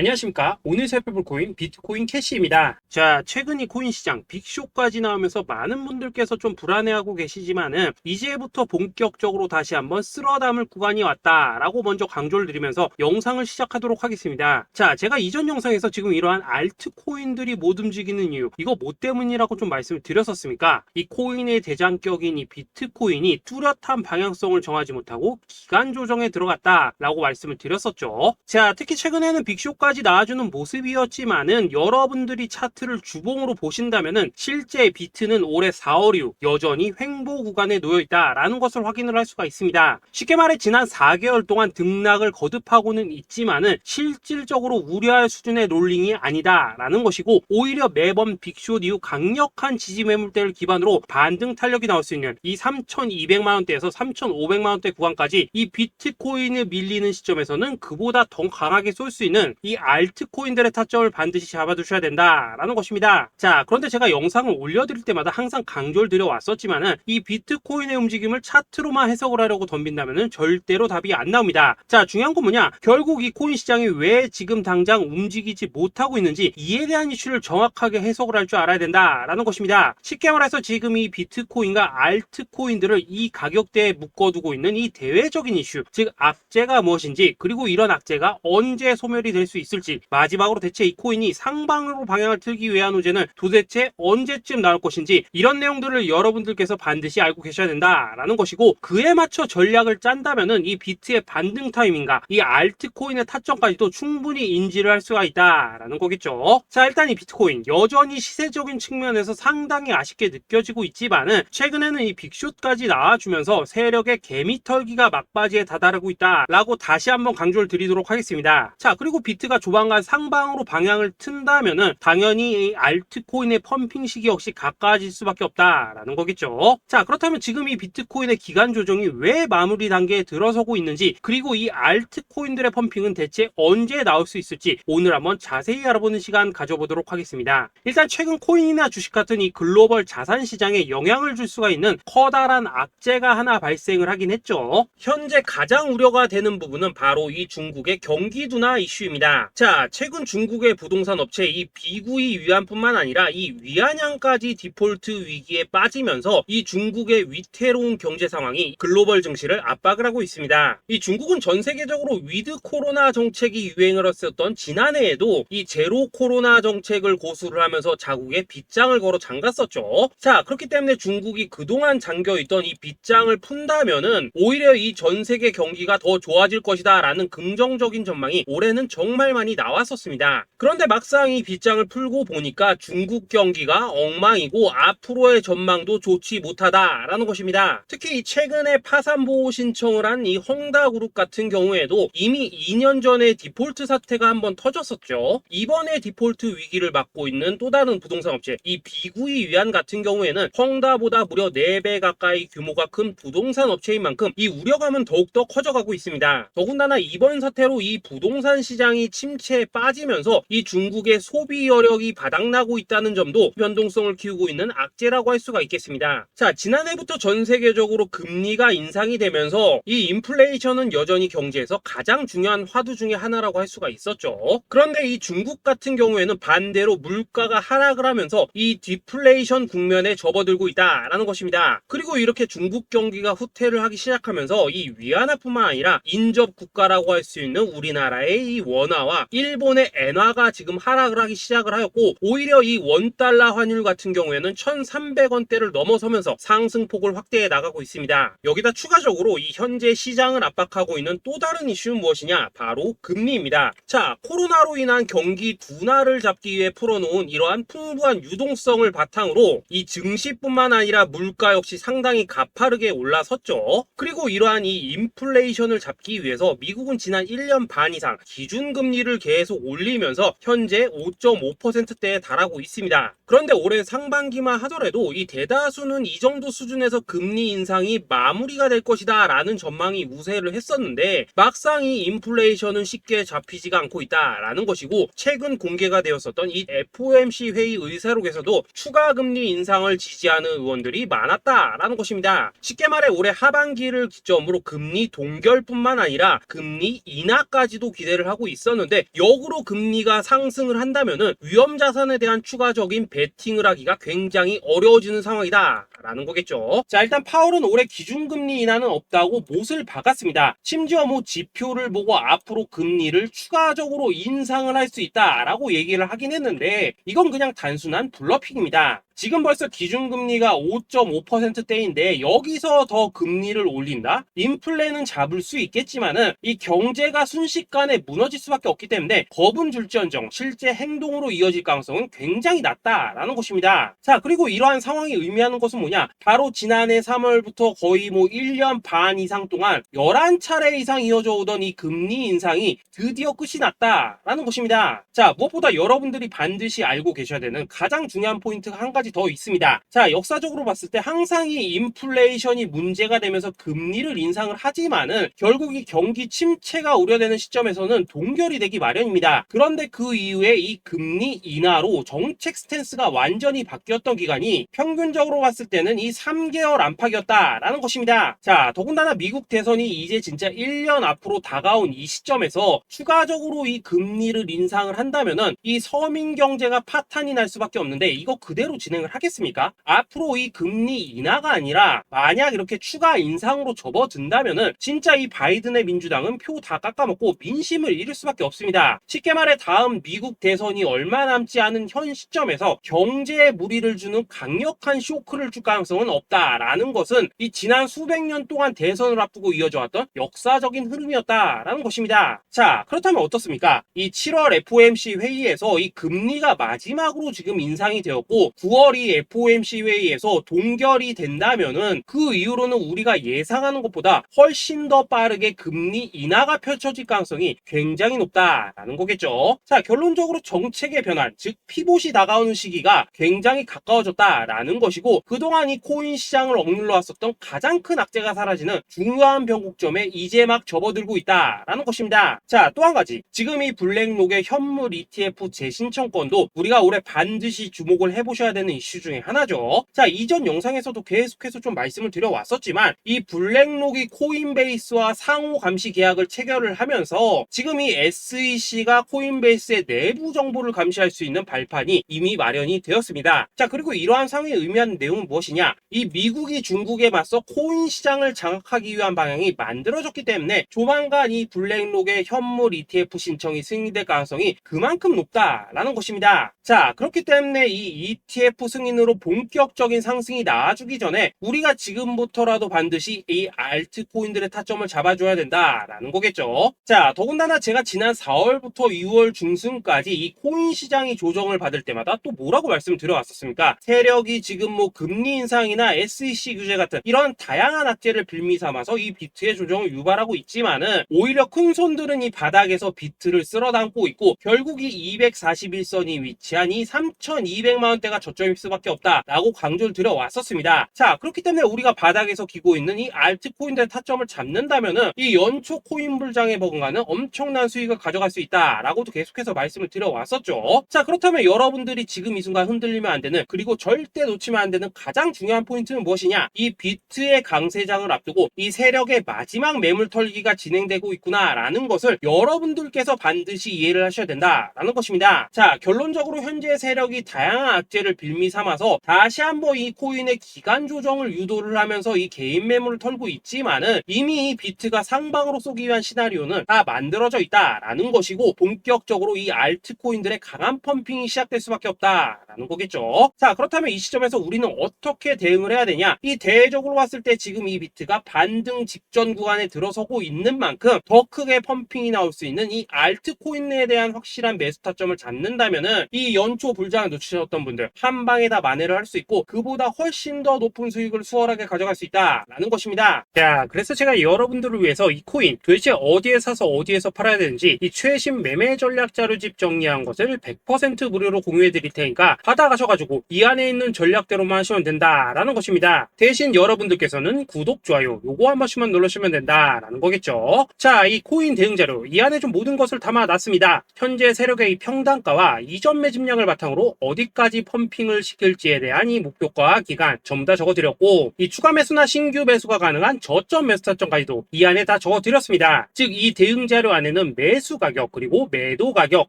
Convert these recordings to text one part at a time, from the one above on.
안녕하십니까. 오늘 살펴볼 코인 비트코인 캐시입니다. 자, 최근 이 코인 시장 빅쇼까지 나오면서 많은 분들께서 좀 불안해하고 계시지만은 이제부터 본격적으로 다시 한번 쓸어담을 구간이 왔다라고 먼저 강조를 드리면서 영상을 시작하도록 하겠습니다. 자, 제가 이전 영상에서 지금 이러한 알트코인들이 못 움직이는 이유, 이거 뭐 때문이라고 좀 말씀을 드렸었습니까? 이 코인의 대장격인 이 비트코인이 뚜렷한 방향성을 정하지 못하고 기간 조정에 들어갔다라고 말씀을 드렸었죠. 자, 특히 최근에는 빅쇼까지 나와주는 모습이었지만은 여러분들이 차트를 주봉으로 보신다면은 실제 비트는 올해 4월 이후 여전히 횡보 구간에 놓여 있다라는 것을 확인을 할 수가 있습니다. 쉽게 말해 지난 4개월 동안 등락을 거듭하고는 있지만은 실질적으로 우려할 수준의 롤링이 아니다라는 것이고, 오히려 매번 빅쇼 이후 강력한 지지 매물대를 기반으로 반등 탄력이 나올 수 있는 이 3,200만 원대에서 3,500만 원대 구간까지 이 비트코인을 밀리는 시점에서는 그보다 더 강하게 쏠 수 있는 이 알트코인들의 타점을 반드시 잡아두셔야 된다라는 것입니다. 자, 그런데 제가 영상을 올려드릴 때마다 항상 강조를 드려왔었지만은 이 비트코인의 움직임을 차트로만 해석을 하려고 덤빈다면은 절대로 답이 안 나옵니다. 자, 중요한 건 뭐냐? 결국 이 코인 시장이 왜 지금 당장 움직이지 못하고 있는지 이에 대한 이슈를 정확하게 해석을 할 줄 알아야 된다라는 것입니다. 쉽게 말해서 지금 이 비트코인과 알트코인들을 이 가격대에 묶어두고 있는 이 대외적인 이슈, 즉 악재가 무엇인지, 그리고 이런 악재가 언제 소멸이 될 수 있을지, 마지막으로 대체 이 코인이 상방으로 방향을 틀기 위한 호재는 도대체 언제쯤 나올 것인지, 이런 내용들을 여러분들께서 반드시 알고 계셔야 된다라는 것이고, 그에 맞춰 전략을 짠다면은 이 비트의 반등 타이밍과 이 알트코인의 타점까지도 충분히 인지를 할 수가 있다라는 거겠죠. 자, 일단 이 비트코인 여전히 시세적인 측면에서 상당히 아쉽게 느껴지고 있지만은 최근에는 이 빅숏까지 나와주면서 세력의 개미털기가 막바지에 다다르고 있다라고 다시 한번 강조를 드리도록 하겠습니다. 자, 그리고 비트가 조만간 상방으로 방향을 튼다면은 당연히 이 알트코인의 펌핑 시기 역시 가까워질 수밖에 없다라는 거겠죠. 자, 그렇다면 지금 이 비트코인의 기간 조정이 왜 마무리 단계에 들어서고 있는지, 그리고 이 알트코인들의 펌핑은 대체 언제 나올 수 있을지 오늘 한번 자세히 알아보는 시간 가져보도록 하겠습니다. 일단 최근 코인이나 주식 같은 이 글로벌 자산 시장에 영향을 줄 수가 있는 커다란 악재가 하나 발생을 하긴 했죠. 현재 가장 우려가 되는 부분은 바로 이 중국의 경기 둔화 이슈입니다. 자, 최근 중국의 부동산 업체 이 비구이 위안뿐만 아니라 이 위안양까지 디폴트 위기에 빠지면서 이 중국의 위태로운 경제 상황이 글로벌 증시를 압박을 하고 있습니다. 이 중국은 전 세계적으로 위드 코로나 정책이 유행을 했었던 지난해에도 이 제로 코로나 정책을 고수를 하면서 자국에 빗장을 걸어 잠갔었죠. 자, 그렇기 때문에 중국이 그동안 잠겨있던 이 빗장을 푼다면은 오히려 이 전 세계 경기가 더 좋아질 것이다 라는 긍정적인 전망이 올해는 정말 많이 나왔었습니다. 그런데 막상 이 빗장을 풀고 보니까 중국 경기가 엉망이고 앞으로의 전망도 좋지 못하다라는 것입니다. 특히 최근에 파산보호 신청을 한 이 헝다그룹 같은 경우에도 이미 2년 전에 디폴트 사태가 한번 터졌었죠. 이번에 디폴트 위기를 맞고 있는 또 다른 부동산 업체 이 비구이 위안 같은 경우에는 헝다보다 무려 4배 가까이 규모가 큰 부동산 업체인 만큼 이 우려감은 더욱더 커져가고 있습니다. 더군다나 이번 사태로 이 부동산 시장이 침체에 빠지면서 이 중국의 소비 여력이 바닥나고 있다는 점도 변동성을 키우고 있는 악재라고 할 수가 있겠습니다. 자, 지난해부터 전 세계적으로 금리가 인상이 되면서 이 인플레이션은 여전히 경제에서 가장 중요한 화두 중에 하나라고 할 수가 있었죠. 그런데 이 중국 같은 경우에는 반대로 물가가 하락을 하면서 이 디플레이션 국면에 접어들고 있다라는 것입니다. 그리고 이렇게 중국 경기가 후퇴를 하기 시작하면서 이 위안화뿐만 아니라 인접 국가라고 할 수 있는 우리나라의 이 원화와 일본의 엔화가 지금 하락을 하기 시작을 하였고, 오히려 이 원달러 환율 같은 경우에는 1,300원대를 넘어서면서 상승폭을 확대해 나가고 있습니다. 여기다 추가적으로 이 현재 시장을 압박하고 있는 또 다른 이슈는 무엇이냐? 바로 금리입니다. 자, 코로나로 인한 경기 둔화를 잡기 위해 풀어놓은 이러한 풍부한 유동성을 바탕으로 이 증시뿐만 아니라 물가 역시 상당히 가파르게 올라섰죠. 그리고 이러한 이 인플레이션을 잡기 위해서 미국은 지난 1년 반 이상 기준금리를 계속 올리면서 현재 5.5%대에 달하고 있습니다. 그런데 올해 상반기만 하더라도 이 대다수는 이 정도 수준에서 금리 인상이 마무리가 될 것이다 라는 전망이 우세를 했었는데, 막상 이 인플레이션은 쉽게 잡히지가 않고 있다라는 것이고, 최근 공개가 되었었던 이 FOMC 회의 의사록에서도 추가 금리 인상을 지지하는 의원들이 많았다라는 것입니다. 쉽게 말해 올해 하반기를 기점으로 금리 동결뿐만 아니라 금리 인하까지도 기대를 하고 있었는데, 역으로 금리가 상승을 한다면은 위험 자산에 대한 추가적인 베팅을 하기가 굉장히 어려워지는 상황이다 라는 거겠죠. 자, 일단 파월은 올해 기준금리 인하는 없다고 못을 박았습니다. 심지어 지표를 보고 앞으로 금리를 추가적으로 인상을 할 수 있다라고 얘기를 하긴 했는데, 이건 그냥 단순한 블러핑입니다. 지금 벌써 기준금리가 5.5%대인데 여기서 더 금리를 올린다? 인플레는 잡을 수 있겠지만은 이 경제가 순식간에 무너질 수밖에 없기 때문에 겁은 줄지언정 실제 행동으로 이어질 가능성은 굉장히 낮다라는 것입니다. 자, 그리고 이러한 상황이 의미하는 것은 뭐냐? 바로 지난해 3월부터 거의 1년 반 이상 동안 11차례 이상 이어져 오던 이 금리 인상이 드디어 끝이 났다라는 것입니다. 자, 무엇보다 여러분들이 반드시 알고 계셔야 되는 가장 중요한 포인트가 한 가지 더 있습니다. 자, 역사적으로 봤을 때 항상 이 인플레이션이 문제가 되면서 금리를 인상을 하지만은 결국 이 경기 침체가 우려되는 시점에서는 동결이 되기 마련입니다. 그런데 그 이후에 이 금리 인하로 정책 스탠스가 완전히 바뀌었던 기간이 평균적으로 봤을 때는 이 3개월 안팎이었다라는 것입니다. 자, 더군다나 미국 대선이 이제 진짜 1년 앞으로 다가온 이 시점에서 추가적으로 이 금리를 인상을 한다면은 이 서민 경제가 파탄이 날 수밖에 없는데, 이거 그대로 진행을 하겠습니까? 앞으로 이 금리 인하가 아니라 만약 이렇게 추가 인상으로 접어든다면은 진짜 이 바이든의 민주당은 표 다 깎아먹고 민심을 잃을 수밖에 없습니다. 쉽게 말해 다음 미국 대선이 얼마 남지 않은 현 시점에서 경제에 무리를 주는 강력한 쇼크를 줄 가능성은 없다라는 것은 이 지난 수백 년 동안 대선을 앞두고 이어져 왔던 역사적인 흐름이었다라는 것입니다. 자, 그렇다면 어떻습니까? 이 7월 FOMC 회의에서 이 금리가 마지막으로 지금 인상이 되었고 9월 이 FOMC 회의에서 동결이 된다면은 그 이후로는 우리가 예상하는 것보다 훨씬 더 빠르게 금리 인하가 펼쳐질 가능성이 굉장히 높다라는 거겠죠. 자, 결론적으로 정책의 변환, 즉 피봇이 다가오는 시기가 굉장히 가까워졌다라는 것이고, 그동안 이 코인 시장을 억눌러 왔었던 가장 큰 악재가 사라지는 중요한 변곡점에 이제 막 접어들고 있다라는 것입니다. 자, 또 한 가지, 지금 이 블랙록의 현물 ETF 재신청권도 우리가 올해 반드시 주목을 해보셔야 되는 이슈 중에 하나죠. 자, 이전 영상에서도 계속해서 좀 말씀을 드려왔었지만 이 블랙록이 코인베이스와 상호 감시 계약을 체결을 하면서 지금 이 SEC가 코인베이스의 내부 정보를 감시할 수 있는 발판이 이미 마련이 되었습니다. 자, 그리고 이러한 상황이 의미하는 내용은 무엇이냐? 이 미국이 중국에 맞서 코인 시장을 장악하기 위한 방향이 만들어졌기 때문에 조만간 이 블랙록의 현물 ETF 신청이 승인될 가능성이 그만큼 높다라는 것입니다. 자, 그렇기 때문에 이 ETF 승인으로 본격적인 상승이 나와주기 전에 우리가 지금부터라도 반드시 이 알트코인들의 타점을 잡아줘야 된다라는 거겠죠. 자, 더군다나 제가 지난 4월부터 6월 중순까지 이 코인 시장이 조정을 받을 때마다 또 뭐라고 말씀을 드려왔었습니까? 세력이 지금 금리 인상이나 SEC 규제 같은 이런 다양한 악재를 빌미 삼아서 이 비트의 조정을 유발하고 있지만은 오히려 큰 손들은 이 바닥에서 비트를 쓸어 담고 있고 결국 이 241선이 위치한 이 3,200만 원대가 저점일 수밖에 없다라고 강조를 드려왔었습니다. 자, 그렇기 때문에 우리가 바닥에서 기고 있는 이 알트코인들의 타점을 잡는다면은 이 연초 코인 불장에 버금가는 엄청난 수익을 가져갈 수 있다라고도 계속해서 말씀을 드려왔었죠. 자, 그렇다면 여러분들이 지금 이 순간 흔들리면 안 되는, 그리고 절대 놓치면 안 되는 가장 중요한 포인트는 무엇이냐? 이 비트의 강세장을 앞두고 이 세력의 마지막 매물 털기가 진행되고 있구나라는 것을 여러분들께서 반드시 이해를 하셔야 된다라는 것입니다. 자, 결론적으로 현재 세력이 다양한 악재를 빌미 삼아서 다시 한번 이 코인의 기간 조정을 유도를 하면서 이 개인 매물을 털고 있지만은 이미 이 비트가 상방으로 쏘기 위한 시나리오는 다 만들어져 있다라는 것이고, 본격적으로 이 알트코인들의 강한 펌핑이 시작될 수밖에 없다라는 거겠죠. 자, 그렇다면 이 시점에서 우리는 어떻게 어떻게 대응을 해야 되냐? 이 대외적으로 봤을 때 지금 이 비트가 반등 직전 구간에 들어서고 있는 만큼 더 크게 펌핑이 나올 수 있는 이 알트코인에 대한 확실한 매수 타점을 잡는다면은 이 연초 불장을 놓치셨던 분들 한 방에 다 만회를 할 수 있고 그보다 훨씬 더 높은 수익을 수월하게 가져갈 수 있다라는 것입니다. 자, 그래서 제가 여러분들을 위해서 이 코인 도대체 어디에 사서 어디에서 팔아야 되는지 이 최신 매매 전략 자료집 정리한 것을 100% 무료로 공유해 드릴 테니까 받아가셔가지고 이 안에 있는 전략대로만 하시면 된다라는 것입니다. 대신 여러분들께서는 구독, 좋아요 요거 한 번씩만 눌러주시면 된다라는 거겠죠. 자, 이 코인 대응 자료 이 안에 좀 모든 것을 담아놨습니다. 현재 세력의 이 평단가와 이전 매집량을 바탕으로 어디까지 펌핑을 시킬지에 대한 이 목표가 기간 전부 다 적어드렸고 이 추가 매수나 신규 매수가 가능한 저점 매수 타점까지도 이 안에 다 적어드렸습니다. 즉 이 대응 자료 안에는 매수 가격 그리고 매도 가격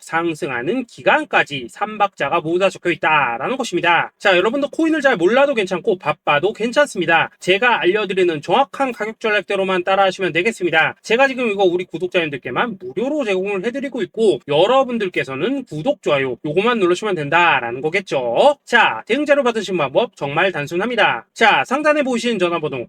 상승하는 기간까지 3박자가 모두 다 적혀있다라는 것입니다. 자, 여러분도 코인을 잘 몰라도 괜찮고 바빠도 괜찮습니다. 제가 알려드리는 정확한 가격 전략대로만 따라하시면 되겠습니다. 제가 지금 이거 우리 구독자님들께만 무료로 제공을 해드리고 있고 여러분들께서는 구독, 좋아요 요거만 누르시면 된다라는 거겠죠. 자, 대응 자료 받으신 방법 정말 단순합니다. 자, 상단에 보이시는 전화번호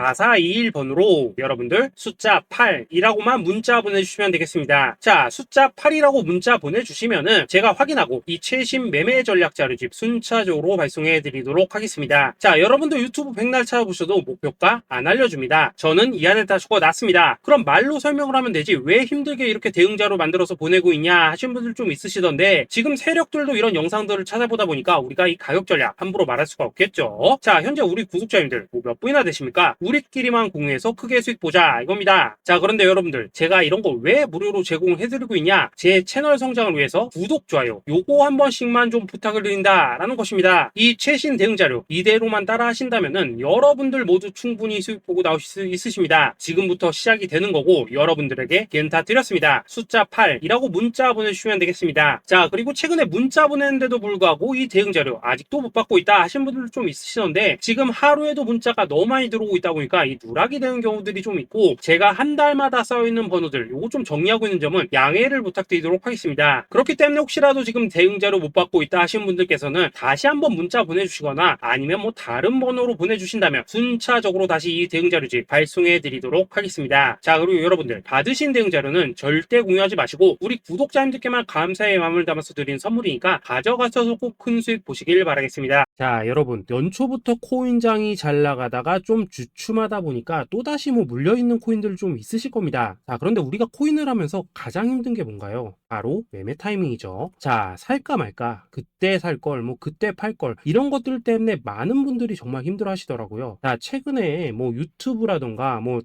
010-2529-4421번으로 여러분들 숫자 8이라고만 문자 보내주시면 되겠습니다. 자, 숫자 8이라고 문자 보내주시면은 제가 확인하고 이 최신 매매 전략 자료집 순차적으로 발송해 드리도록 하겠습니다. 자, 여러분도 유튜브 백날 찾아보셔도 목표가 안 알려줍니다. 저는 이 안에 다 적어놨습니다. 그럼 말로 설명을 하면 되지 왜 힘들게 이렇게 대응자로 만들어서 보내고 있냐 하신 분들 좀 있으시던데 지금 세력들도 이런 영상들을 찾아보다 보니까 우리가 이 가격 전략 함부로 말할 수가 없겠죠. 자, 현재 우리 구독자님들 몇 분이나 되십니까? 우리끼리만 공유해서 크게 수익 보자 이겁니다. 자, 그런데 여러분들 제가 이런 거 왜 무료로 제공해드리고 있냐? 제 채널 성장을 위해서 구독, 좋아요 요거 한 번씩만 좀 부탁을 드린다라는 것입니다. 이 최신 대응 자료 이대로만 따라 하신다면은 여러분들 모두 충분히 수익 보고 나오실 수 있으십니다. 지금부터 시작이 되는 거고 여러분들에게 기회는 다 드렸습니다. 숫자 8이라고 문자 보내주시면 되겠습니다. 자, 그리고 최근에 문자 보냈는데도 불구하고 이 대응 자료 아직도 못 받고 있다 하신 분들 좀 있으시던데 지금 하루에도 문자가 너무 많이 들어오고 있다 보니까 이 누락이 되는 경우들이 좀 있고 제가 한 달마다 쌓여있는 번호들 요거 좀 정리하고 있는 점은 양해를 부탁드리도록 하겠습니다. 그렇기 때문에 혹시라도 지금 대응 자료 못 받고 있다 하신 분들께서는 다시 한번 문자 보내주시거나 아니면 뭐 다른 번호로 보내주신다면 순차적으로 다시 이 대응 자료집 발송해 드리도록 하겠습니다. 자, 그리고 여러분들 받으신 대응 자료는 절대 공유하지 마시고 우리 구독자님들께만 감사의 마음을 담아서 드린 선물이니까 가져가셔서 꼭 큰 수익 보시길 바라겠습니다. 자, 여러분 연초부터 코인장이 잘 나가다가 좀 주춤하다 보니까 또다시 뭐 물려있는 코인들 좀 있으실 겁니다. 자, 그런데 우리가 코인을 하면서 가장 힘든 게 뭔가요? 바로 매매 타이밍이죠. 자, 살까 말까 그때 살 걸 뭐 그때 팔 걸 이런 것들 때문에 많은 분들이 정말 힘들어 하시더라고요. 자, 최근에 뭐 유튜브라던가 뭐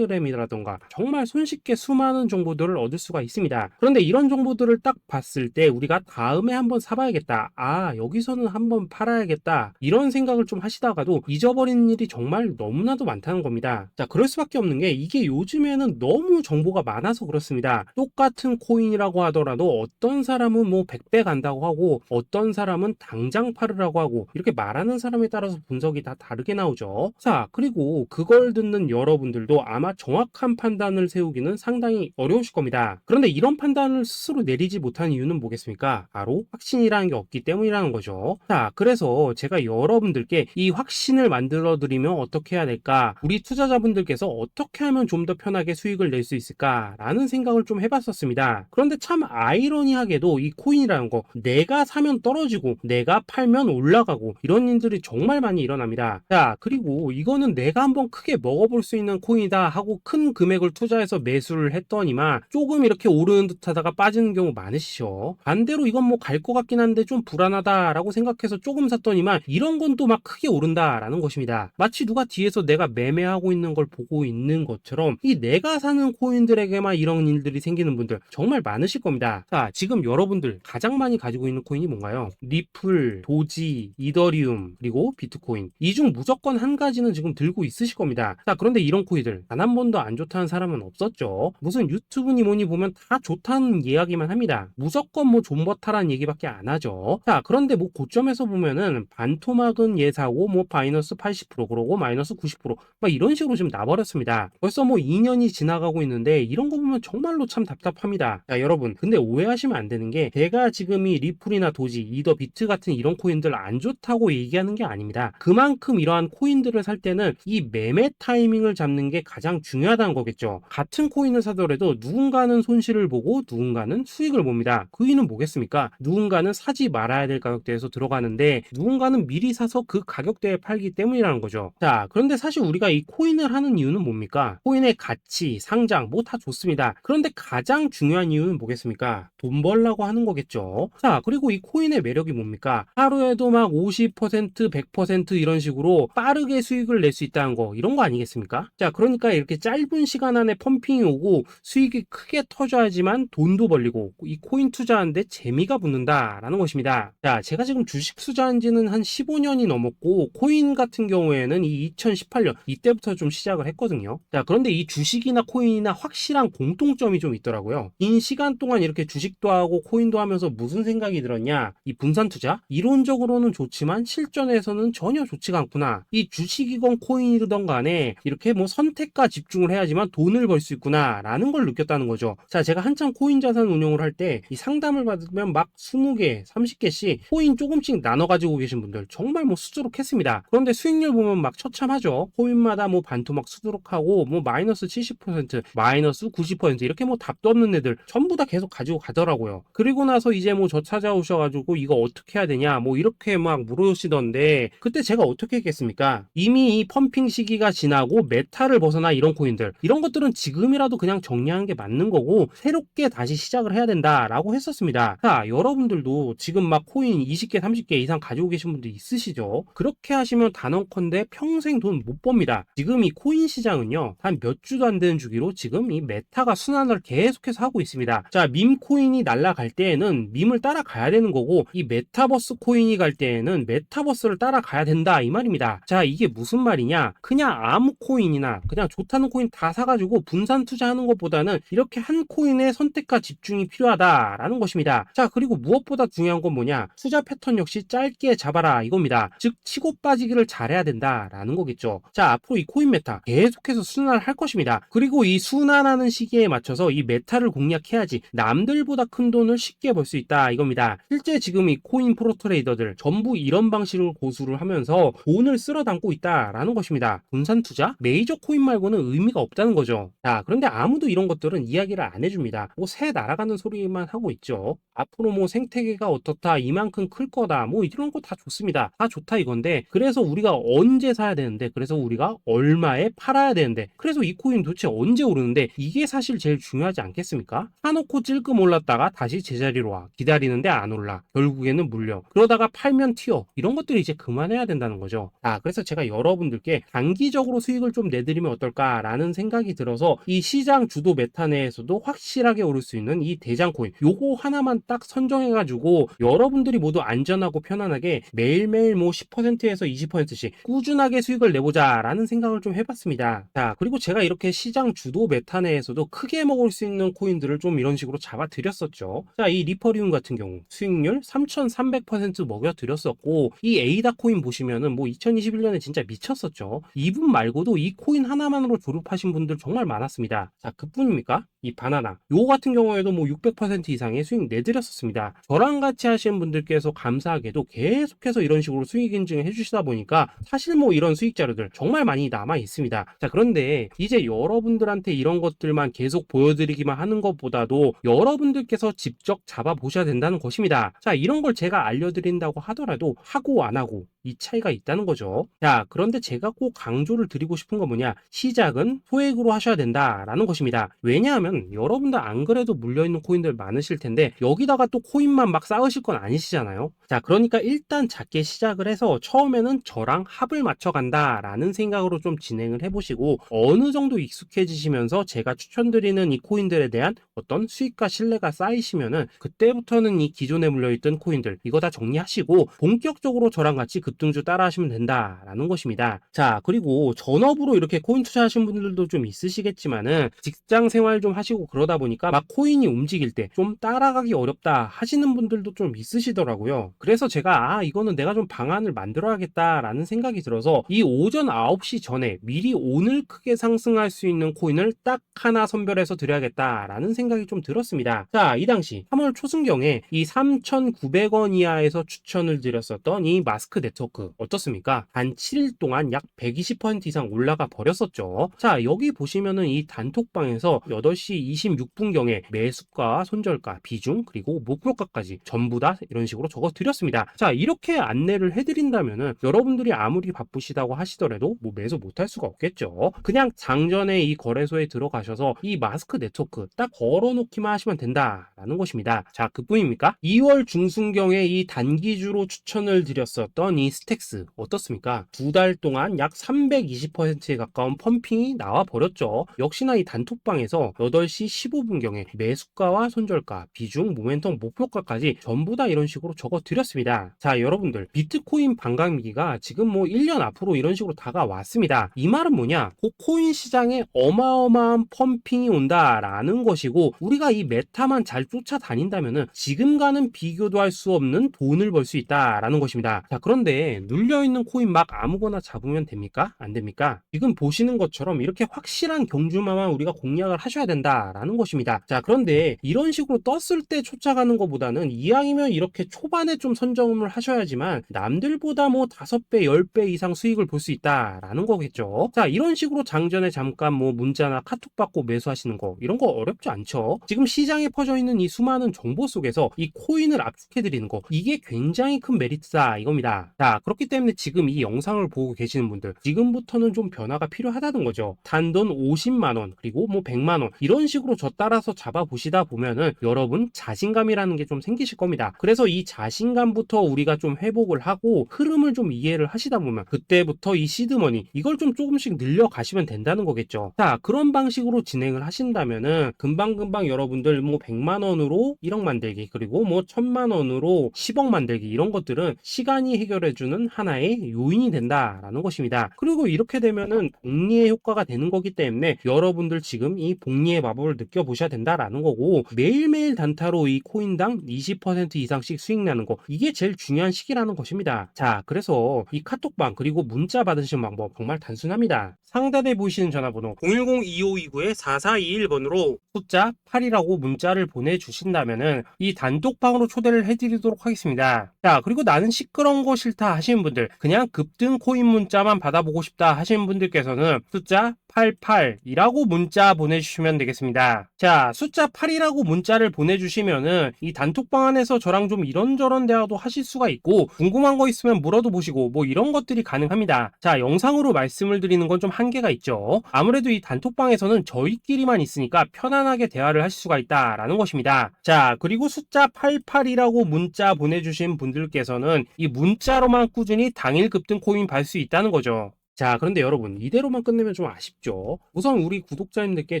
텔레그램이라던가 정말 손쉽게 수많은 정보들을 얻을 수가 있습니다. 그런데 이런 정보들을 딱 봤을 때 우리가 다음에 한번 사봐야겠다, 아 여기서는 한번 팔아야겠다 이런 생각을 좀 하시다가도 잊어버리는 일이 정말 너무나도 많다는 겁니다. 자, 그럴 수밖에 없는 게 이게 요즘에는 너무 정보가 많아서 그렇습니다. 똑같은 코인이라고 하더라도 어떤 사람은 뭐 100배 간다고 하고 어떤 사람은 당장 팔으라고 하고 이렇게 말하는 사람에 따라서 분석이 다 다르게 나오죠. 자, 그리고 그걸 듣는 여러분들도 아마 정확한 판단을 세우기는 상당히 어려우실 겁니다. 그런데 이런 판단을 스스로 내리지 못한 이유는 뭐겠습니까? 바로 확신이라는 게 없기 때문이라는 거죠. 자, 그래서 제가 여러분들께 이 확신을 만들어 드리면 어떻게 해야 될까? 우리 투자자분들께서 어떻게 하면 좀 더 편하게 수익을 낼 수 있을까? 라는 생각을 좀 해봤었습니다. 그런데 참 아이러니하게도 이 코인이라는 거 내가 사면 떨어지고 내가 팔면 올라가고 이런 일들이 정말 많이 일어납니다. 자, 그리고 이거는 내가 한번 크게 먹어볼 수 있는 코인이다 하고 큰 금액을 투자해서 매수를 했더니만 조금 이렇게 오르는 듯 하다가 빠지는 경우 많으시죠. 반대로 이건 뭐 갈 것 같긴 한데 좀 불안하다라고 생각해서 조금 샀더니만 이런 건 또 막 크게 오른다라는 것입니다. 마치 누가 뒤에서 내가 매매하고 있는 걸 보고 있는 것처럼 이 내가 사는 코인들에게만 이런 일들이 생기는 분들 정말 많으실 겁니다. 자, 지금 여러분들 가장 많이 가지고 있는 코인이 뭔가요? 리플, 도지, 이더리움, 그리고 비트코인. 이 중 무조건 한 가지는 지금 들고 있으실 겁니다. 자, 그런데 이런 코인들 단 한 번도 안 좋다는 사람은 없었죠. 무슨 유튜브니 뭐니 보면 다 좋다는 이야기만 합니다. 무조건 뭐 존버타라는 얘기밖에 안 하죠. 자, 그런데 뭐 고점에서 보면은 보시면 반토막은 예사고 뭐 마이너스 80% 그러고 마이너스 90%막 이런 식으로 지금 나버렸습니다. 벌써 뭐 2년이 지나가고 있는데 이런 거 보면 정말로 참 답답합니다. 자, 여러분 근데 오해하시면 안 되는 게 제가 지금 이 리플이나 도지, 이더 비트 같은 이런 코인들 안 좋다고 얘기하는 게 아닙니다. 그만큼 이러한 코인들을 살 때는 이 매매 타이밍을 잡는 게 가장 중요하다는 거겠죠. 같은 코인을 사더라도 누군가는 손실을 보고 누군가는 수익을 봅니다. 그 이유는 뭐겠습니까? 누군가는 사지 말아야 될 가격대에서 들어가는데 누군가는 미리 사서 그 가격대에 팔기 때문이라는 거죠. 자, 그런데 사실 우리가 이 코인을 하는 이유는 뭡니까? 코인의 가치, 상장 뭐 다 좋습니다. 그런데 가장 중요한 이유는 뭐겠습니까? 돈 벌라고 하는 거겠죠. 자, 그리고 이 코인의 매력이 뭡니까? 하루에도 막 50%, 100% 이런 식으로 빠르게 수익을 낼 수 있다는 거, 이런 거 아니겠습니까? 자, 그러니까 이렇게 짧은 시간 안에 펌핑이 오고 수익이 크게 터져야지만 돈도 벌리고 이 코인 투자하는데 재미가 붙는다라는 것입니다. 자, 제가 지금 주식 투자한 지는 한 15년이 넘었고 코인 같은 경우에는 이 2018년 이때부터 좀 시작을 했거든요. 자, 그런데 이 주식이나 코인이나 확실한 공통점이 좀 있더라고요. 긴 시간 동안 이렇게 주식도 하고 코인도 하면서 무슨 생각이 들었냐? 이 분산 투자? 이론적으로는 좋지만 실전에서는 전혀 좋지가 않구나. 이 주식이건 코인이든 간에 이렇게 뭐 선택과 집중을 해야지만 돈을 벌 수 있구나 라는 걸 느꼈다는 거죠. 자, 제가 한참 코인 자산 운용을 할 때 이 상담을 받으면 막 20개, 30개씩 코인 조금씩 나눠 가지고 계신 분들 정말 뭐 수두룩했습니다. 그런데 수익률 보면 막 처참하죠. 코인마다 뭐 반토막 수두룩하고 뭐 마이너스 70%, 마이너스 90% 이렇게 뭐 답도 없는 애들 전부 다 계속 가지고 가더라고요. 그리고 나서 이제 뭐 저 찾아오셔가지고 이거 어떻게 해야 되냐 뭐 이렇게 막 물으시던데 그때 제가 어떻게 했겠습니까? 이미 이 펌핑 시기가 지나고 메타를 벗어나 이런 코인들 이런 것들은 지금이라도 그냥 정리하는 게 맞는 거고 새롭게 다시 시작을 해야 된다라고 했었습니다. 자, 여러분들도 지금 막 코인 20개, 30개 이상 가지고 계신 분들 있으시죠? 그렇게 하시면 단언컨대 평생 돈 못 법니다. 지금 이 코인 시장은요 한 몇 주도 안 되는 주기로 지금 이 메타가 순환을 계속해서 하고 있습니다. 자, 밈 코인이 날아갈 때에는 밈을 따라가야 되는 거고 이 메타버스 코인이 갈 때에는 메타버스를 따라가야 된다 이 말입니다. 자, 이게 무슨 말이냐? 그냥 아무 코인이나 그냥 좋다는 코인 다 사가지고 분산 투자하는 것보다는 이렇게 한 코인의 선택과 집중이 필요하다라는 것입니다. 자, 그리고 무엇보다 중요한 건 뭐냐? 투자 패턴 역시 짧게 잡아라 이겁니다. 즉 치고 빠지기를 잘해야 된다라는 거겠죠. 자, 앞으로 이 코인 메타 계속해서 순환을 할 것입니다. 그리고 이 순환하는 시기에 맞춰서 이 메타를 공략해야지 남들보다 큰 돈을 쉽게 벌 수 있다 이겁니다. 실제 지금 이 코인 프로 트레이더들 전부 이런 방식을 고수를 하면서 돈을 쓸어 담고 있다라는 것입니다. 분산 투자? 메이저 코인 말고는 의미가 없다는 거죠. 자, 그런데 아무도 이런 것들은 이야기를 안 해줍니다. 뭐 새 날아가는 소리만 하고 있죠. 앞으로 뭐 생태계가 어떻다, 이만큼 클 거다, 뭐 이런 거 다 좋습니다. 다 좋다 이건데 그래서 우리가 언제 사야 되는데 그래서 우리가 얼마에 팔아야 되는데 그래서 이 코인 도대체 언제 오르는데 이게 사실 제일 중요하지 않겠습니까? 사놓고 찔끔 올랐다가 다시 제자리로 와 기다리는데 안 올라 결국에는 물려 그러다가 팔면 튀어 이런 것들이 이제 그만해야 된다는 거죠. 그래서 제가 여러분들께 단기적으로 수익을 좀 내드리면 어떨까라는 생각이 들어서 이 시장 주도 메타 내에서도 확실하게 오를 수 있는 이 대장 코인 요거 하나만 딱 선정해가지고 여러분들이 모두 안전하고 편안하게 매일매일 뭐 10%에서 20%씩 꾸준하게 수익을 내보자 라는 생각을 좀 해봤습니다. 자, 그리고 제가 이렇게 시장 주도 메타 내에서도 크게 먹을 수 있는 코인들을 좀 이런 식으로 잡아드렸었죠. 자, 이 리퍼리움 같은 경우 수익률 3300% 먹여드렸었고 이 에이다 코인 보시면은 뭐 2021년에 진짜 미쳤었죠. 이분 말고도 이 코인 하나만으로 졸업하신 분들 정말 많았습니다. 자, 그뿐입니까? 이 바나나 요거 같은 경우에도 뭐 600% 이상의 수익 내드렸었습니다. 저랑 같이 하시는 분들께서 감사하게도 계속해서 이런 식으로 수익 인증을 해주시다 보니까 사실 뭐 이런 수익 자료들 정말 많이 남아 있습니다. 자, 그런데 이제 여러분들한테 이런 것들만 계속 보여드리기만 하는 것보다도 여러분들께서 직접 잡아보셔야 된다는 것입니다. 자, 이런 걸 제가 알려드린다고 하더라도 하고 안 하고 이 차이가 있다는 거죠. 자, 그런데 제가 꼭 강조를 드리고 싶은 건 뭐냐? 시작은 소액으로 하셔야 된다라는 것입니다. 왜냐하면 여러분들 안 그래도 물려있는 코인들 많으실 텐데 여기다가 또 코인만 막 쌓으실 건 아니시잖아요. 자, 그러니까 일단 작게 시작을 해서 처음에는 저랑 합을 맞춰 간다라는 생각으로 좀 진행을 해보시고 어느 정도 익숙해지시면서 제가 추천드리는 이 코인들에 대한 어떤 수익과 신뢰가 쌓이시면은 그때부터는 이 기존에 물려있던 코인들 이거 다 정리하시고 본격적으로 저랑 같이 급등주 따라 하시면 된다라는 것입니다. 자, 그리고 전업으로 이렇게 코인 투자하시는 분들도 좀 있으시겠지만은 직장 생활 좀 하시고 그러다 보니까 막 코인이 움직일 때 좀 따라가기 어렵다 하시는 분들도 좀 있으시더라고요. 그래서 제가 이 이거는 내가 좀 방안을 만들어야겠다라는 생각이 들어서 이 오전 9시 전에 미리 오늘 크게 상승할 수 있는 코인을 딱 하나 선별해서 드려야겠다라는 생각이 좀 들었습니다. 자, 이 당시 3월 초순경에 이 3,900원 이하에서 추천을 드렸었던 이 마스크 네트워크 어떻습니까? 단 7일 동안 약 120% 이상 올라가 버렸었죠. 자, 여기 보시면은 이 단톡방에서 8시 26분경에 매수가, 손절가, 비중, 그리고 목표가까지 전부 다 이런 식으로 적어 드렸습니다. 자, 이렇게 안내를 해드린다면은 여러분들이 아무리 바쁘시다고 하시더라도 뭐 매수 못할 수가 없겠죠. 그냥 장전에 이 거래소에 들어가셔서 이 마스크 네트워크 딱 걸어놓기만 하시면 된다라는 것입니다. 자, 그뿐입니까? 2월 중순경에 이 단기주로 추천을 드렸었던 이 스택스 어떻습니까? 2달 동안 약 320%에 가까운 펌핑이 나와 버렸죠. 역시나 이 단톡방에서 8시 15분경에 매수가와 손절가, 비중, 모멘텀, 목표가까지 전부 다 이런 식으로 적어 드렸습니다. 자, 여러분들 비트코인 반감기가 지금 뭐 1년 앞으로 이런 식으로 다가왔습니다. 이 말은 뭐냐? 그 코인 시장에 어마어마한 펌핑이 온다라는 것이고 우리가 이 메타만 잘 쫓아다닌다면은 지금과는 비교도 할 수 없는 돈을 벌 수 있다라는 것입니다. 자, 그런데 눌려있는 코인 막 아무거나 잡으면 됩니까? 안 됩니까? 지금 보시는 것처럼 이렇게 확실한 경주마만 우리가 공략을 하셔야 된다라는 것입니다. 자, 그런데 이런 식으로 떴을 때 쫓아가는 것보다는 이왕이면 이렇게 초반에 좀 선점을 하셔야지만 남들보다 뭐 5배, 10배 이상 수익을 볼 수 있다라는 거겠죠. 자, 이런 식으로 장전에 잠깐 뭐 문자나 카톡 받고 매수하시는 거 이런 거 어렵지 않죠. 지금 시장에 퍼져 있는 이 수많은 정보 속에서 이 코인을 압축해 드리는 거 이게 굉장히 큰 메리트다 이겁니다. 자, 그렇기 때문에 지금 이 영상을 보고 계시는 분들 지금부터는 좀 변화가 필요하다는 거죠. 단돈 50만원 그리고 뭐 100만원 이런 식으로 저 따라서 잡아보시다 보면은 여러분 자신감이라는 게 좀 생기실 겁니다. 그래서 이 자신감부터 우리가 좀 회복을 하고 흐름을 좀 이해를 하시다 보면 그때부터 이 시드머니 이걸 좀 조금씩 늘려 가시면 된다는 거겠죠. 자, 그런 방식으로 진행을 하신다면은 금방금방 여러분들 뭐 100만원으로 1억 만들기 그리고 뭐 1000만원으로 10억 만들기 이런 것들은 시간이 해결해주는 하나의 요인이 된다라는 것입니다. 그리고 이렇게 되면은 복리의 효과가 되는 거기 때문에 여러분들 지금 이 복리의 마법을 느껴보셔야 된다라는 거고 매일매일 단타로 이 코인당 20% 이상씩 수익 나는 거 이게 제일 중요한 시기라는 것입니다. 자, 그래서 이 카톡방 그리고 문자 받으시는 방법 정말 단순합니다. 상단에 보이시는 전화번호 010-2529-4421번으로 숫자 8이라고 문자를 보내주신다면은 이 단톡방으로 초대를 해드리도록 하겠습니다. 자, 그리고 나는 시끄러운 거 싫다 하시는 분들 그냥 급등 코인 문자만 받아보고 싶다 하시는 분들께서는 숫자 88이라고 문자 보내주시면 되겠습니다. 자, 숫자 8이라고 문자를 보내주시면은 이 단톡방 안에서 저랑 좀 이런저런 대화도 하실 수가 있고 궁금한 거 있으면 물어도 보시고 뭐 이런 것들이 가능합니다. 자, 영상으로 말씀을 드리는 건 좀 한계가 있죠. 아무래도 이 단톡방에서는 저희끼리만 있으니까 편안하게 대화를 하실 수가 있다라는 것입니다. 자, 그리고 숫자 88이라고 문자 보내주신 분들께서는 이 문자로만 꾸준히 당일 급등 코인 받을 수 있다는 거죠. 자, 그런데 여러분 이대로만 끝내면 좀 아쉽죠. 우선 우리 구독자님들께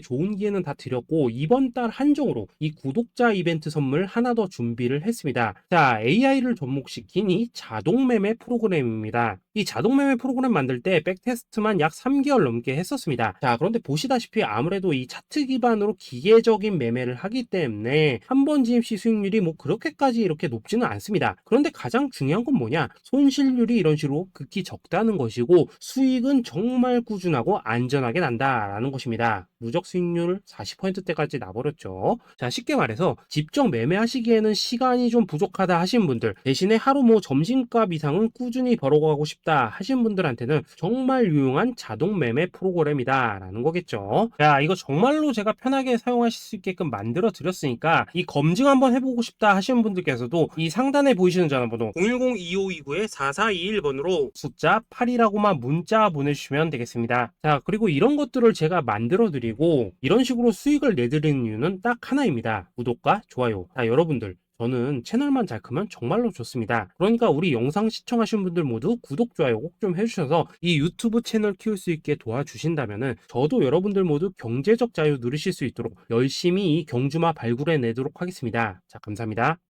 좋은 기회는 다 드렸고 이번 달 한정으로 이 구독자 이벤트 선물 하나 더 준비를 했습니다. 자, AI를 접목시킨 이 자동 매매 프로그램입니다. 이 자동 매매 프로그램 만들 때 백테스트만 약 3개월 넘게 했었습니다. 자, 그런데 보시다시피 아무래도 이 차트 기반으로 기계적인 매매를 하기 때문에 한 번 지입 시 수익률이 뭐 그렇게까지 이렇게 높지는 않습니다. 그런데 가장 중요한 건 뭐냐? 손실률이 이런 식으로 극히 적다는 것이고 수익은 정말 꾸준하고 안전하게 난다라는 것입니다. 누적 수익률 40%대까지 나버렸죠. 자, 쉽게 말해서 직접 매매하시기에는 시간이 좀 부족하다 하신 분들 대신에 하루 뭐 점심값 이상은 꾸준히 벌어가고 싶다 하신 분들한테는 정말 유용한 자동 매매 프로그램이다 라는 거겠죠. 자, 이거 정말로 제가 편하게 사용하실 수 있게끔 만들어 드렸으니까 이 검증 한번 해보고 싶다 하시는 분들께서도 이 상단에 보이시는 전화번호 010-2529-4421번으로 숫자 8이라고만 문자 보내주시면 되겠습니다. 자, 그리고 이런 것들을 제가 만들어 드리고 이런 식으로 수익을 내드리는 이유는 딱 하나입니다. 구독과 좋아요. 자, 여러분들 저는 채널만 잘 크면 정말로 좋습니다. 그러니까 우리 영상 시청하신 분들 모두 구독, 좋아요 꼭 좀 해주셔서 이 유튜브 채널 키울 수 있게 도와주신다면은 저도 여러분들 모두 경제적 자유 누리실 수 있도록 열심히 이 경주마 발굴해 내도록 하겠습니다. 자, 감사합니다.